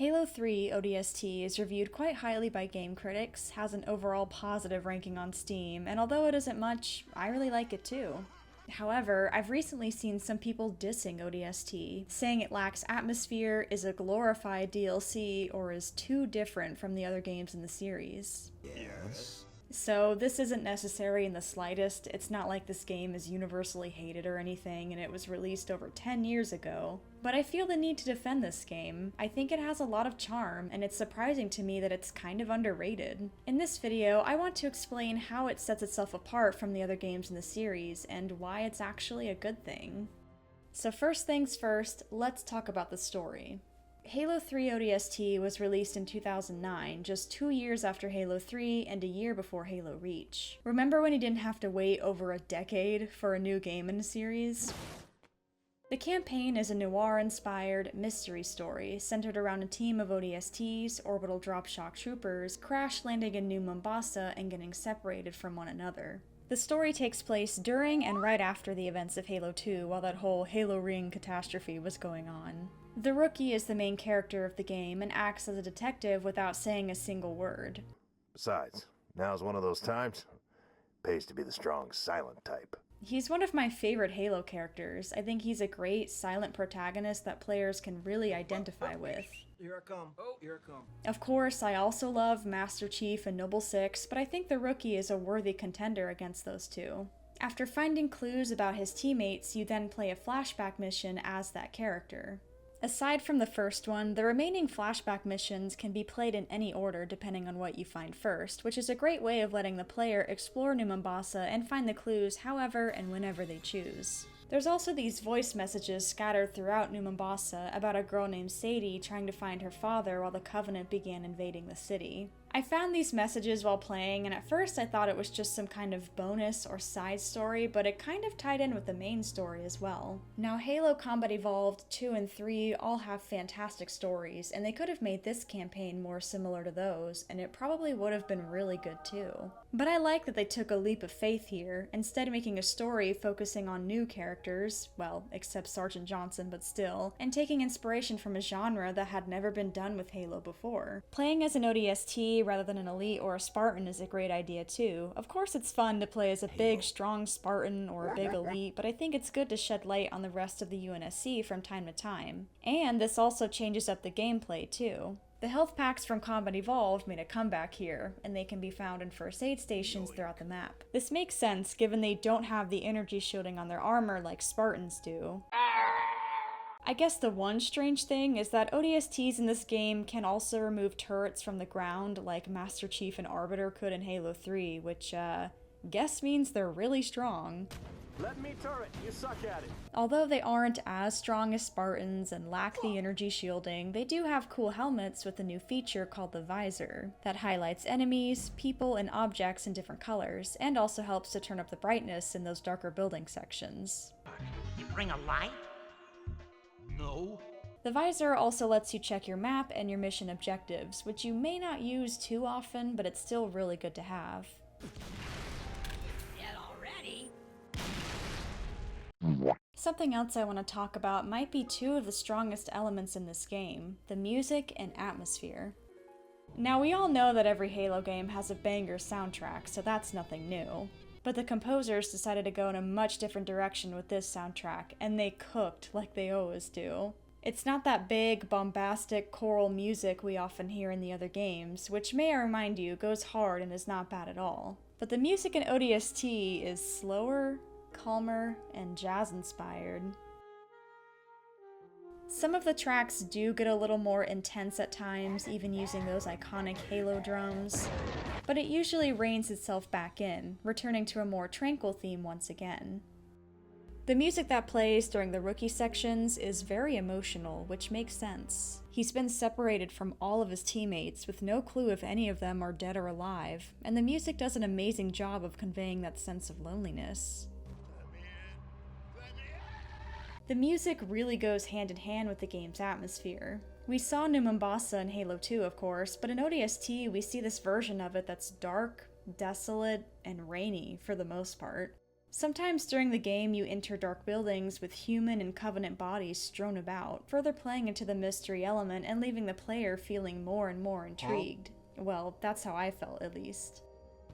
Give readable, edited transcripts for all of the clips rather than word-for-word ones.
Halo 3 ODST is reviewed quite highly by game critics, has an overall positive ranking on Steam, and although it isn't much, I really like it too. However, I've recently seen some people dissing ODST, saying it lacks atmosphere, is a glorified DLC, or is too different from the other games in the series. Yes. So this isn't necessary in the slightest. It's not like this game is universally hated or anything, and it was released over 10 years ago. But I feel the need to defend this game. I think it has a lot of charm, and it's surprising to me that it's kind of underrated. In this video, I want to explain how it sets itself apart from the other games in the series, and why it's actually a good thing. So first things first, let's talk about the story. Halo 3 ODST was released in 2009, just 2 years after Halo 3 and a year before Halo Reach. Remember when you didn't have to wait over a decade for a new game in the series? The campaign is a noir-inspired mystery story centered around a team of ODSTs, orbital drop shock troopers, crash landing in New Mombasa and getting separated from one another. The story takes place during and right after the events of Halo 2, while that whole Halo Ring catastrophe was going on. The Rookie is the main character of the game and acts as a detective without saying a single word. Besides, now's one of those times. Pays to be the strong, silent type. He's one of my favorite Halo characters. I think he's a great, silent protagonist that players can really identify with. Here I come. Oh, here I come. Of course, I also love Master Chief and Noble Six, but I think the Rookie is a worthy contender against those two. After finding clues about his teammates, you then play a flashback mission as that character. Aside from the first one, the remaining flashback missions can be played in any order depending on what you find first, which is a great way of letting the player explore New Mombasa and find the clues however and whenever they choose. There's also these voice messages scattered throughout New Mombasa about a girl named Sadie trying to find her father while the Covenant began invading the city. I found these messages while playing, and at first I thought it was just some kind of bonus or side story, but it kind of tied in with the main story as well. Now, Halo Combat Evolved 2 and 3 all have fantastic stories, and they could have made this campaign more similar to those, and it probably would have been really good too. But I like that they took a leap of faith here, instead of making a story focusing on new characters, well, except Sergeant Johnson, but still, and taking inspiration from a genre that had never been done with Halo before. Playing as an ODST rather than an elite or a Spartan is a great idea too. Of course it's fun to play as a big, strong Spartan or a big elite, but I think it's good to shed light on the rest of the UNSC from time to time. And this also changes up the gameplay too. The health packs from Combat Evolved made a comeback here, and they can be found in first aid stations throughout the map. This makes sense given they don't have the energy shielding on their armor like Spartans do. I guess the one strange thing is that ODSTs in this game can also remove turrets from the ground like Master Chief and Arbiter could in Halo 3, which, guess means they're really strong. Let me turret, you suck at it. Although they aren't as strong as Spartans and lack the energy shielding, they do have cool helmets with a new feature called the Visor that highlights enemies, people, and objects in different colors, and also helps to turn up the brightness in those darker building sections. You bring a light? No. The Visor also lets you check your map and your mission objectives, which you may not use too often, but it's still really good to have. Dead already? Something else I want to talk about might be two of the strongest elements in this game, the music and atmosphere. Now, we all know that every Halo game has a banger soundtrack, so that's nothing new. But the composers decided to go in a much different direction with this soundtrack, and they cooked like they always do. It's not that big, bombastic, choral music we often hear in the other games, which may I remind you goes hard and is not bad at all. But the music in ODST is slower, calmer, and jazz-inspired. Some of the tracks do get a little more intense at times, even using those iconic Halo drums, but it usually reins itself back in, returning to a more tranquil theme once again. The music that plays during the Rookie sections is very emotional, which makes sense. He's been separated from all of his teammates with no clue if any of them are dead or alive, and the music does an amazing job of conveying that sense of loneliness. The music really goes hand in hand with the game's atmosphere. We saw New Mombasa in Halo 2, of course, but in ODST we see this version of it that's dark, desolate, and rainy for the most part. Sometimes during the game you enter dark buildings with human and Covenant bodies strewn about, further playing into the mystery element and leaving the player feeling more and more intrigued. Well, that's how I felt at least.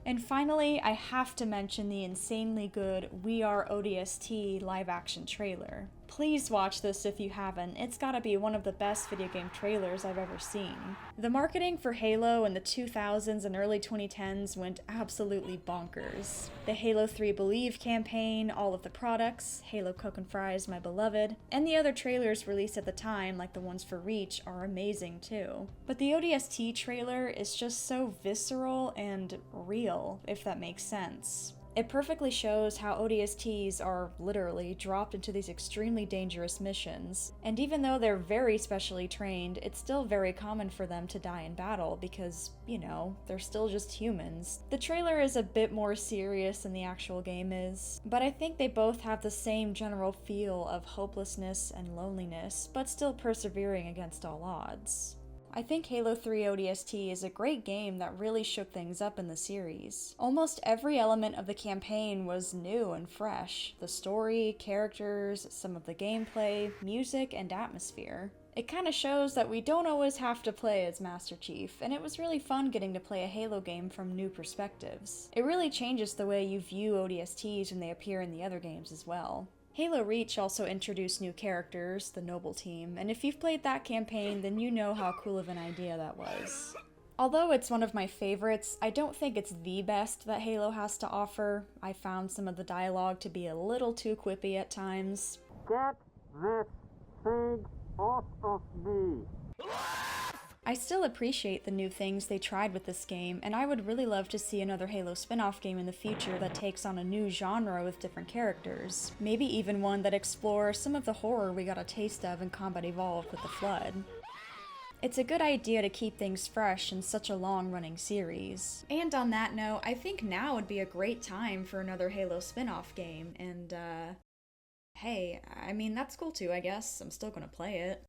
And finally, I have to mention the insanely good We Are ODST live-action trailer. Please watch this if you haven't. It's gotta be one of the best video game trailers I've ever seen. The marketing for Halo in the 2000s and early 2010s went absolutely bonkers. The Halo 3 Believe campaign, all of the products, Halo Coke and Fries, my beloved, and the other trailers released at the time, like the ones for Reach, are amazing too. But the ODST trailer is just so visceral and real, if that makes sense. It perfectly shows how ODSTs are literally dropped into these extremely dangerous missions, and even though they're very specially trained, it's still very common for them to die in battle because, you know, they're still just humans. The trailer is a bit more serious than the actual game is, but I think they both have the same general feel of hopelessness and loneliness, but still persevering against all odds. I think Halo 3 ODST is a great game that really shook things up in the series. Almost every element of the campaign was new and fresh. The story, characters, some of the gameplay, music, and atmosphere. It kinda shows that we don't always have to play as Master Chief, and it was really fun getting to play a Halo game from new perspectives. It really changes the way you view ODSTs when they appear in the other games as well. Halo Reach also introduced new characters, the Noble team, and if you've played that campaign, then you know how cool of an idea that was. Although it's one of my favorites, I don't think it's the best that Halo has to offer. I found some of the dialogue to be a little too quippy at times. Get this thing off of me. I still appreciate the new things they tried with this game, and I would really love to see another Halo spin-off game in the future that takes on a new genre with different characters. Maybe even one that explores some of the horror we got a taste of in Combat Evolved with the Flood. It's a good idea to keep things fresh in such a long-running series. And on that note, I think now would be a great time for another Halo spin-off game, and hey, I mean, that's cool too, I guess. I'm still gonna play it.